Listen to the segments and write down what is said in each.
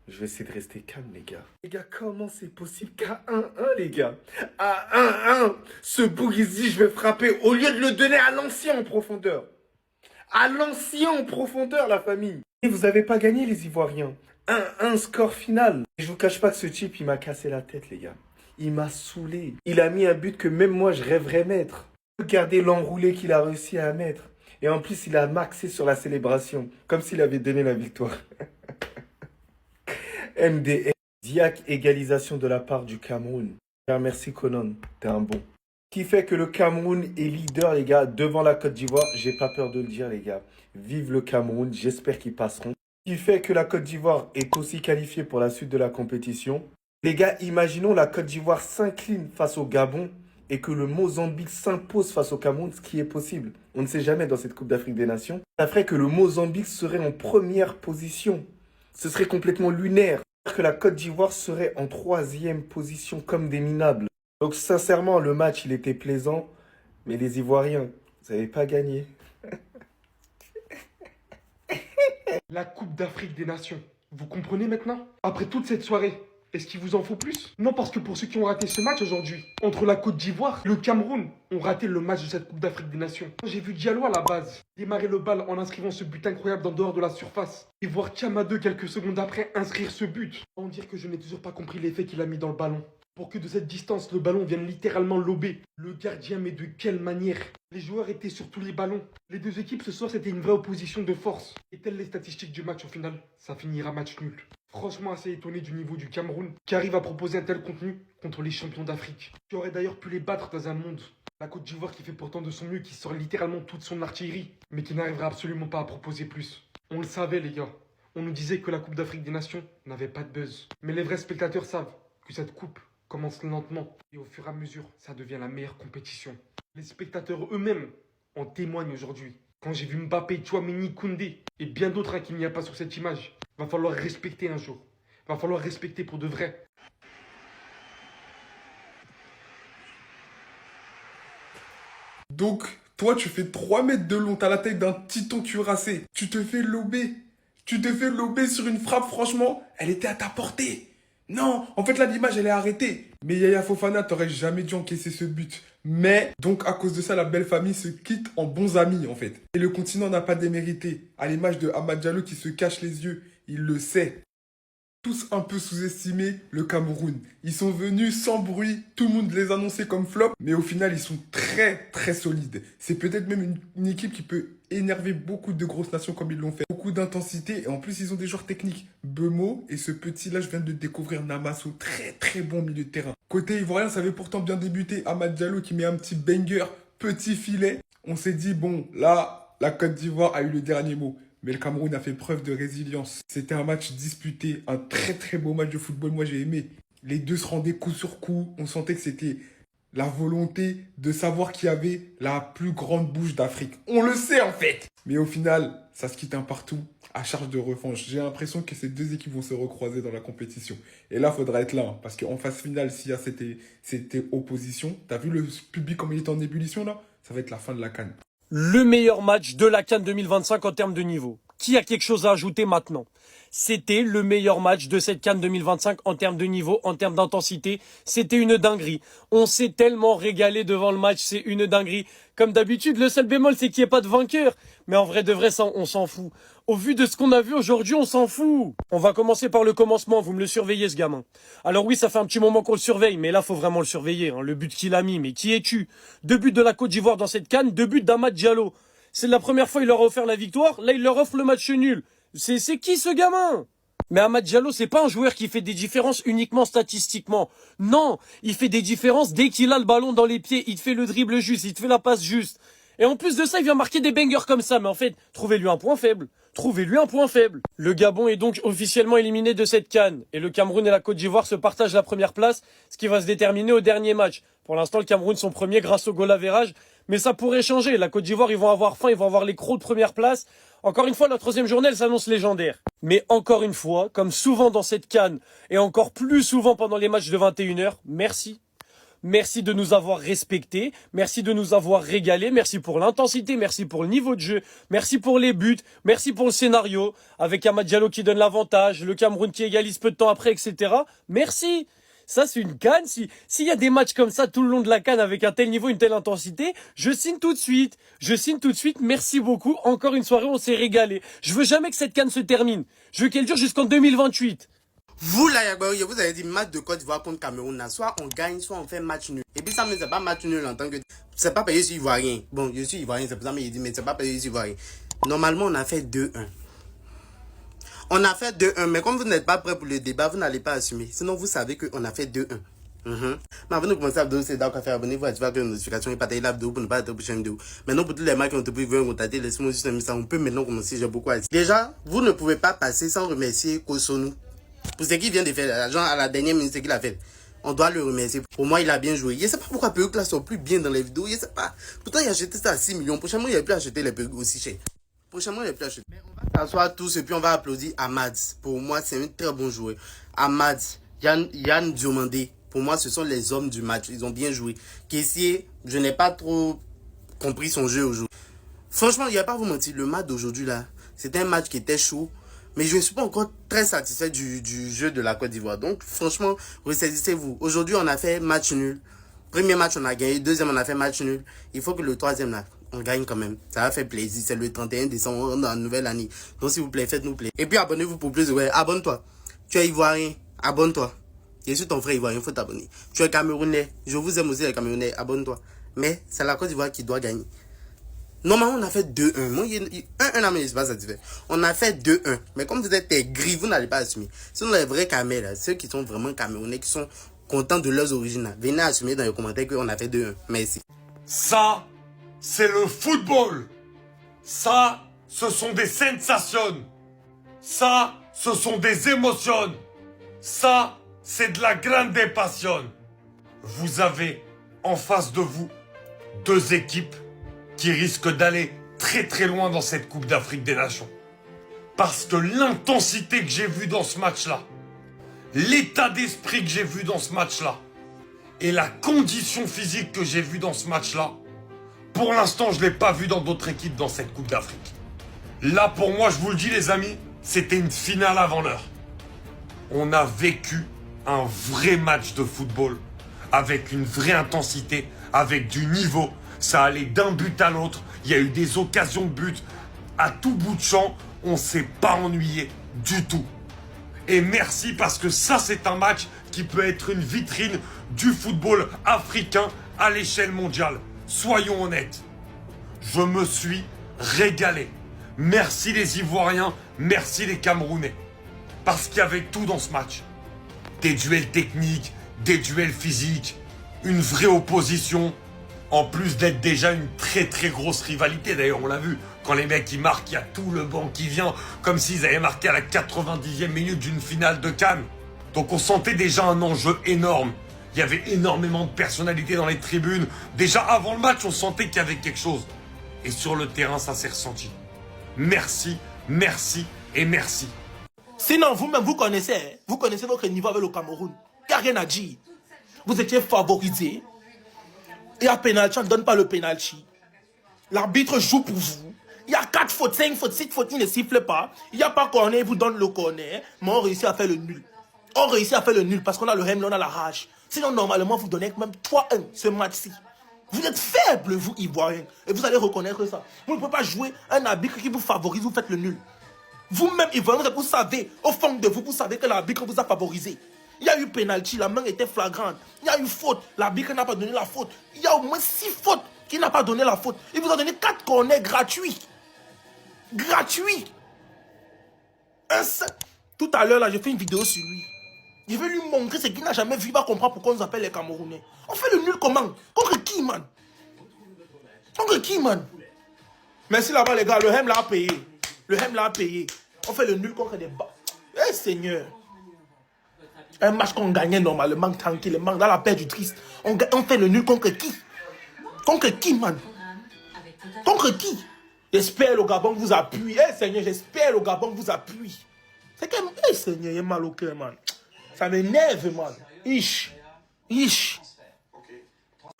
Je vais essayer de rester calme, les gars. Les gars, comment c'est possible qu'à 1-1, les gars? À 1-1, ce Bougizi, je vais frapper au lieu de le donner à l'ancien en profondeur. À l'ancien en profondeur, la famille. Et vous avez pas gagné, les Ivoiriens. 1-1, score final. Et je vous cache pas que ce type, il m'a cassé la tête, les gars. Il m'a saoulé. Il a mis un but que même moi, je rêverais mettre. Regardez l'enroulé qu'il a réussi à mettre. Et en plus, il a maxé sur la célébration. Comme s'il avait donné la victoire. MDR. Diac, égalisation de la part du Cameroun. Merci Conan, t'es un bon. Qui fait que le Cameroun est leader, les gars, devant la Côte d'Ivoire. J'ai pas peur de le dire, les gars. Vive le Cameroun, j'espère qu'ils passeront. Qui fait que la Côte d'Ivoire est aussi qualifiée pour la suite de la compétition. Les gars, imaginons la Côte d'Ivoire s'incline face au Gabon et que le Mozambique s'impose face au Cameroun, ce qui est possible. On ne sait jamais dans cette Coupe d'Afrique des Nations. Ça ferait que le Mozambique serait en première position. Ce serait complètement lunaire. Que la Côte d'Ivoire serait en 3e position comme des minables. Donc sincèrement, le match, il était plaisant. Mais les Ivoiriens, vous n'avez pas gagné. La Coupe d'Afrique des Nations. Vous comprenez maintenant? Après toute cette soirée, est-ce qu'il vous en faut plus? Non, parce que pour ceux qui ont raté ce match aujourd'hui, entre la Côte d'Ivoire et le Cameroun, ont raté le match de cette Coupe d'Afrique des Nations. J'ai vu Diallo à la base démarrer le bal en inscrivant ce but incroyable en dehors de la surface. Et voir Thiam 2 quelques secondes après inscrire ce but. On dire que je n'ai toujours pas compris l'effet qu'il a mis dans le ballon. Pour que de cette distance, le ballon vienne littéralement lober. Le gardien, mais de quelle manière? Les joueurs étaient sur tous les ballons. Les deux équipes ce soir, c'était une vraie opposition de force. Et telles les statistiques du match au final, ça finira match nul. Franchement assez étonné du niveau du Cameroun, qui arrive à proposer un tel contenu contre les champions d'Afrique. Qui aurait d'ailleurs pu les battre dans un monde. La Côte d'Ivoire qui fait pourtant de son mieux, qui sort littéralement toute son artillerie, mais qui n'arrivera absolument pas à proposer plus. On le savait les gars. On nous disait que la Coupe d'Afrique des Nations n'avait pas de buzz. Mais les vrais spectateurs savent que cette coupe commence lentement et au fur et à mesure, ça devient la meilleure compétition. Les spectateurs eux-mêmes en témoignent aujourd'hui. Quand j'ai vu Mbappé, Tchouaméni, Koundé et bien d'autres qu'il n'y a pas sur cette image, va falloir respecter un jour. Va falloir respecter pour de vrai. Donc, toi, tu fais 3 mètres de long, t'as la taille d'un titan cuirassé. Tu te fais lober. Tu te fais lober sur une frappe, franchement, elle était à ta portée. Non, en fait, là, l'image, elle est arrêtée. Mais Yaya Fofana, t'aurais jamais dû encaisser ce but. Mais, donc, à cause de ça, la belle famille se quitte en bons amis, en fait. Et le continent n'a pas démérité. À l'image de Amad Diallo qui se cache les yeux. Il le sait. Tous un peu sous-estimés le Cameroun. Ils sont venus sans bruit, tout le monde les annonçait comme flop, mais au final ils sont très très solides. C'est peut-être même une équipe qui peut énerver beaucoup de grosses nations comme ils l'ont fait. Beaucoup d'intensité et en plus ils ont des joueurs techniques. Bemo et ce petit là, je viens de découvrir Namasso, très très bon milieu de terrain. Côté ivoirien, ça avait pourtant bien débuté. Amad Diallo qui met un petit banger, petit filet. On s'est dit bon là, la Côte d'Ivoire a eu le dernier mot. Mais le Cameroun a fait preuve de résilience. C'était un match disputé, un très très beau match de football. Moi j'ai aimé. Les deux se rendaient coup sur coup. On sentait que c'était la volonté de savoir qui avait la plus grande bouche d'Afrique. On le sait en fait. Mais au final, ça se quitte un partout à charge de revanche. J'ai l'impression que ces deux équipes vont se recroiser dans la compétition. Et là, il faudra être là. Hein, parce qu'en phase finale, s'il y a cette opposition, t'as vu le public comme il est en ébullition là? Ça va être la fin de la CAN. Le meilleur match de la CAN 2025 en termes de niveau. Qui a quelque chose à ajouter maintenant? C'était le meilleur match de cette CAN 2025 en termes de niveau, en termes d'intensité. C'était une dinguerie. On s'est tellement régalé devant le match, c'est une dinguerie. Comme d'habitude, le seul bémol, c'est qu'il n'y ait pas de vainqueur. Mais en vrai de vrai, ça, on s'en fout. Au vu de ce qu'on a vu aujourd'hui, on s'en fout. On va commencer par le commencement. Vous me le surveillez, ce gamin. Alors oui, ça fait un petit moment qu'on le surveille, mais là, faut vraiment le surveiller. Hein. Le but qu'il a mis, mais qui es-tu? 2 buts de la Côte d'Ivoire dans cette CAN, 2 buts d'Amad Diallo. C'est la première fois qu'il leur a offert la victoire. Là, il leur offre le match nul. C'est qui ce gamin? Mais Amad Diallo, c'est pas un joueur qui fait des différences uniquement statistiquement. Non, il fait des différences dès qu'il a le ballon dans les pieds. Il te fait le dribble juste, il te fait la passe juste. Et en plus de ça, il vient marquer des bangers comme ça. Mais en fait, trouvez-lui un point faible. Trouvez-lui un point faible. Le Gabon est donc officiellement éliminé de cette CAN. Et le Cameroun et la Côte d'Ivoire se partagent la première place, ce qui va se déterminer au dernier match. Pour l'instant, le Cameroun sont premiers grâce au goal average. Mais ça pourrait changer. La Côte d'Ivoire, ils vont avoir faim, ils vont avoir les crocs de première place. Encore une fois, la 3e journée, elle s'annonce légendaire. Mais encore une fois, comme souvent dans cette CAN, et encore plus souvent pendant les matchs de 21h, merci. Merci de nous avoir respectés. Merci de nous avoir régalés. Merci pour l'intensité. Merci pour le niveau de jeu. Merci pour les buts. Merci pour le scénario. Avec Amad Diallo qui donne l'avantage. Le Cameroun qui égalise peu de temps après, etc. Merci. Ça, c'est une CAN. S'il y a des matchs comme ça tout le long de la CAN avec un tel niveau, une telle intensité, je signe tout de suite. Je signe tout de suite. Merci beaucoup. Encore une soirée, on s'est régalé. Je veux jamais que cette CAN se termine. Je veux qu'elle dure jusqu'en 2028. Vous là, Yagbaoui, je vous avais dit match de Côte d'Ivoire contre Cameroun. Là. Soit on gagne, soit on fait match nul. Et puis ça, mais c'est pas match nul en tant que... C'est pas payé sur Ivoirien. Bon, je suis Ivoirien, c'est pour ça que je dis, mais c'est pas payé sur Ivoirien. Normalement, on a fait 2-1. On a fait 2-1, mais comme vous n'êtes pas prêt pour le débat, vous n'allez pas assumer. Sinon, vous savez qu'on a fait 2-1. Mais avant de commencer à vidéo, c'est d'accord à faire abonnez-vous, activez la notification et partagez la vidéo pour ne pas rater la prochaine vidéo. Maintenant, pour tous les marques qui ont été veulent contacter, laissez-moi juste un message. On peut maintenant commencer, j'ai beaucoup à dire. Déjà, vous ne pouvez pas passer sans remercier Kosonou. Pour ce qu'il vient de faire, l'argent à la dernière minute, ce qu'il a fait. On doit le remercier. Pour moi, il a bien joué. Je ne sais pas pourquoi Perruque là sont plus bien dans les vidéos. Je ne sais pas. Pourtant, il a acheté ça à 6 millions. Prochainement, il a pu acheter les Perruques aussi chers. Prochainement, il a pu acheter. Mais on va s'asseoir tous et puis on va applaudir Amad. Pour moi, c'est un très bon joueur. Amad, Yann Diomandé. Pour moi, ce sont les hommes du match. Ils ont bien joué. Kessié, je n'ai pas trop compris son jeu aujourd'hui. Franchement, il n'y a pas à vous mentir. Le match d'aujourd'hui là, c'était un match qui était chaud. Mais je ne suis pas encore très satisfait du jeu de la Côte d'Ivoire. Donc, franchement, ressaisissez-vous. Aujourd'hui, on a fait match nul. Premier match, on a gagné. Deuxième, on a fait match nul. Il faut que le troisième, là, on gagne quand même. Ça va faire plaisir. C'est le 31 décembre, dans la nouvelle année. Donc, s'il vous plaît, faites-nous plaisir. Et puis, abonnez-vous pour plus de... Ouais, abonne-toi. Tu es Ivoirien. Abonne-toi. Je suis ton frère Ivoirien. Il faut t'abonner. Tu es Camerounais. Je vous aime aussi, les Camerounais. Abonne-toi. Mais c'est la Côte d'Ivoire qui doit gagner. Normalement, on a fait 2-1. Moi, 1-1, mais je ne suis pas satisfait. On a fait 2-1. Mais comme vous êtes gris, vous n'allez pas assumer. Sinon, les vrais Camerounais, ceux qui sont vraiment Camerounais, qui sont contents de leurs origines, venez assumer dans les commentaires qu'on a fait 2-1. Merci. Ça, c'est le football. Ça, ce sont des sensations. Ça, ce sont des émotions. Ça, c'est de la grande passion. Vous avez en face de vous 2 équipes qui risque d'aller très très loin dans cette Coupe d'Afrique des Nations. Parce que l'intensité que j'ai vue dans ce match-là, l'état d'esprit que j'ai vu dans ce match-là, et la condition physique que j'ai vue dans ce match-là, pour l'instant, je ne l'ai pas vu dans d'autres équipes dans cette Coupe d'Afrique. Là, pour moi, je vous le dis les amis, c'était une finale avant l'heure. On a vécu un vrai match de football, avec une vraie intensité, avec du niveau. Ça allait d'un but à l'autre. Il y a eu des occasions de but. À tout bout de champ, on ne s'est pas ennuyé du tout. Et merci parce que ça, c'est un match qui peut être une vitrine du football africain à l'échelle mondiale. Soyons honnêtes. Je me suis régalé. Merci les Ivoiriens, merci les Camerounais. Parce qu'il y avait tout dans ce match. Des duels techniques, des duels physiques, une vraie opposition. En plus d'être déjà une très très grosse rivalité, d'ailleurs on l'a vu, quand les mecs ils marquent, il y a tout le banc qui vient, comme s'ils avaient marqué à la 90e minute d'une finale de Cannes. Donc on sentait déjà un enjeu énorme. Il y avait énormément de personnalités dans les tribunes. Déjà avant le match, on sentait qu'il y avait quelque chose. Et sur le terrain, ça s'est ressenti. Merci, merci et merci. Sinon, vous-même, vous connaissez votre niveau avec le Cameroun. Il n'y a rien à dire. Vous étiez favorisé. Il y a pénalty, on ne donne pas le pénalty. L'arbitre joue pour vous. Il y a 4 fautes, 5 fautes, 6 fautes, il ne siffle pas. Il n'y a pas corner, il vous donne le corner. Mais on réussit à faire le nul. On réussit à faire le nul parce qu'on a le rem, on a la rage. Sinon, normalement, vous donnez même 3-1 ce match-ci. Vous êtes faibles, vous, Ivoiriens. Et vous allez reconnaître ça. Vous ne pouvez pas jouer un arbitre qui vous favorise, vous faites le nul. Vous-même, Ivoiriens, vous savez, au fond de vous, vous savez que l'arbitre vous a favorisé. Il y a eu pénalty, la main était flagrante. Il y a eu faute, l'arbitre n'a pas donné la faute. Il y a au moins 6 fautes qui n'a pas donné la faute. Il vous a donné 4 corners gratuits. Gratuits. Tout à l'heure, là, j'ai fait une vidéo sur lui. Je vais lui montrer ce qu'il n'a jamais vu. Il va comprendre pourquoi on nous appelle les Camerounais. On fait le nul comment? Contre qui, man? Contre qui, man? Merci là-bas, les gars. Le Hem l'a payé. Le Hem l'a payé. On fait le nul contre des bas. Eh, Seigneur. Un match qu'on gagnait normalement, tranquille, dans la paix du triste. On fait le nul contre qui? Contre qui, man? Contre qui? J'espère le Gabon vous appuie. Eh, Seigneur, j'espère le Gabon vous appuie. C'est que, eh, Seigneur, il est mal au cœur, man. Ça m'énerve, man. Ish.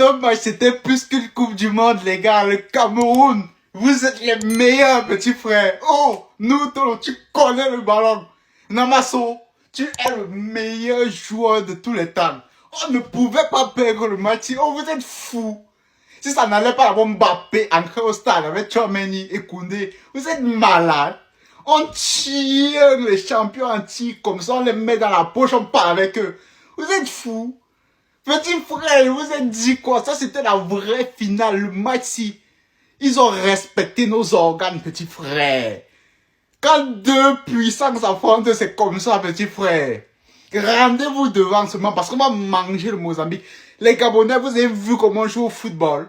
Ce match, c'était plus qu'une Coupe du Monde, les gars. Le Cameroun, vous êtes les meilleurs, petits frères. Oh, nous, tu connais le ballon. Namasso, tu es le meilleur joueur de tous les temps. On ne pouvait pas perdre le match. Oh, vous êtes fous. Si ça n'allait pas avoir Mbappé entrer au stade avec Tchouaméni et Koundé, vous êtes malades. On tire les champions entiers comme ça, on les met dans la poche, on part avec eux. Vous êtes fous. Petit frère, vous êtes dit quoi? Ça, c'était la vraie finale, le match-ci. Ils ont respecté nos organes, petit frère. Quand deux puissants s'affrontent, c'est comme ça, petit frère. Rendez-vous devant seulement parce qu'on va manger le Mozambique. Les Gabonais, vous avez vu comment on joue au football?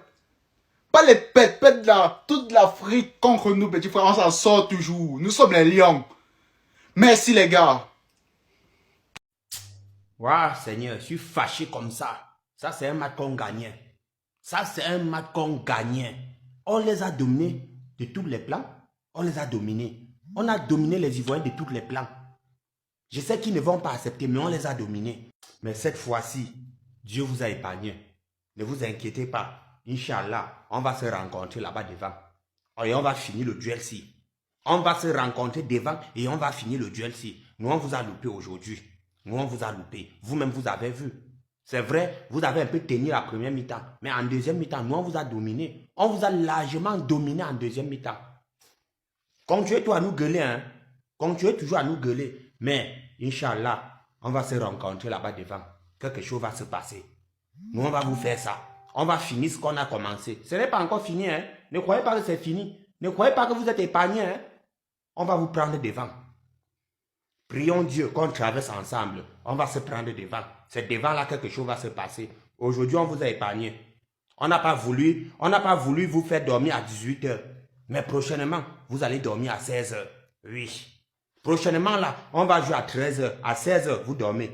Pas les pètes là. Toute l'Afrique contre nous, petit frère. On s'en sort toujours. Nous sommes les lions. Merci, les gars. Waouh, Seigneur, je suis fâché comme ça. Ça, c'est un match qu'on gagnait. Ça, c'est un match qu'on gagnait. On les a dominés de tous les plans. On les a dominés. On a dominé les Ivoiriens de tous les plans. Je sais qu'ils ne vont pas accepter, mais on les a dominés. Mais cette fois-ci, Dieu vous a épargné. Ne vous inquiétez pas. Inch'Allah, on va se rencontrer là-bas devant. Et on va finir le duel-ci. On va se rencontrer devant et on va finir le duel-ci. Nous, on vous a loupé aujourd'hui. Nous, on vous a loupé. Vous-même, vous avez vu. C'est vrai, vous avez un peu tenu la première mi-temps. Mais en deuxième mi-temps, nous, on vous a dominé. On vous a largement dominé en deuxième mi-temps. Continuez-toi à nous gueuler, hein. Continuez toujours à nous gueuler. Mais, Inch'Allah, on va se rencontrer là-bas devant. Quelque chose va se passer. Nous, on va vous faire ça. On va finir ce qu'on a commencé. Ce n'est pas encore fini, hein. Ne croyez pas que c'est fini. Ne croyez pas que vous êtes épargnés, hein. On va vous prendre devant. Prions Dieu qu'on traverse ensemble. On va se prendre devant. C'est devant là quelque chose va se passer. Aujourd'hui, on vous a épargné. On n'a pas voulu vous faire dormir à 18 h. Mais prochainement, vous allez dormir à 16 h. Oui. Prochainement là, on va jouer à 13 h. À 16 h, vous dormez.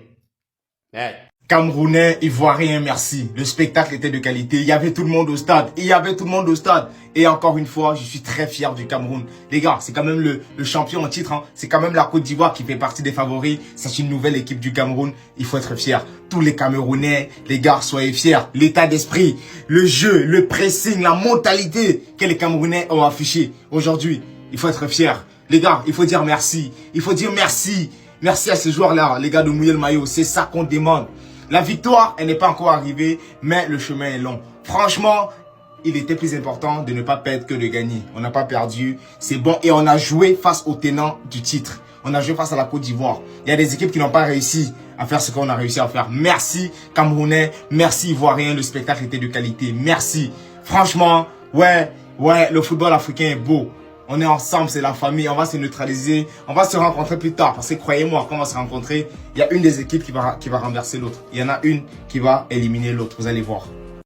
Hey. Camerounais, Ivoiriens, merci. Le spectacle était de qualité. Il y avait tout le monde au stade. Et encore une fois, je suis très fier du Cameroun. Les gars, c'est quand même le champion en titre. Hein. C'est quand même la Côte d'Ivoire qui fait partie des favoris. C'est une nouvelle équipe du Cameroun. Il faut être fier. Tous les Camerounais, les gars, soyez fiers. L'état d'esprit, le jeu, le pressing, la mentalité que les Camerounais ont affiché aujourd'hui. Il faut être fier. Les gars, il faut dire merci. Il faut dire merci. Merci à ces joueurs-là, les gars de mouiller le maillot. C'est ça qu'on demande. La victoire, elle n'est pas encore arrivée, mais le chemin est long. Franchement, il était plus important de ne pas perdre que de gagner. On n'a pas perdu, c'est bon. Et on a joué face aux tenants du titre. On a joué face à la Côte d'Ivoire. Il y a des équipes qui n'ont pas réussi à faire ce qu'on a réussi à faire. Merci Camerounais, merci Ivoiriens, le spectacle était de qualité. Merci. Franchement, ouais, le football africain est beau. On est ensemble, c'est la famille, on va se neutraliser, on va se rencontrer plus tard. Parce que croyez-moi, quand on va se rencontrer, il y a une des équipes qui va renverser l'autre. Il y en a une qui va éliminer l'autre, vous allez voir.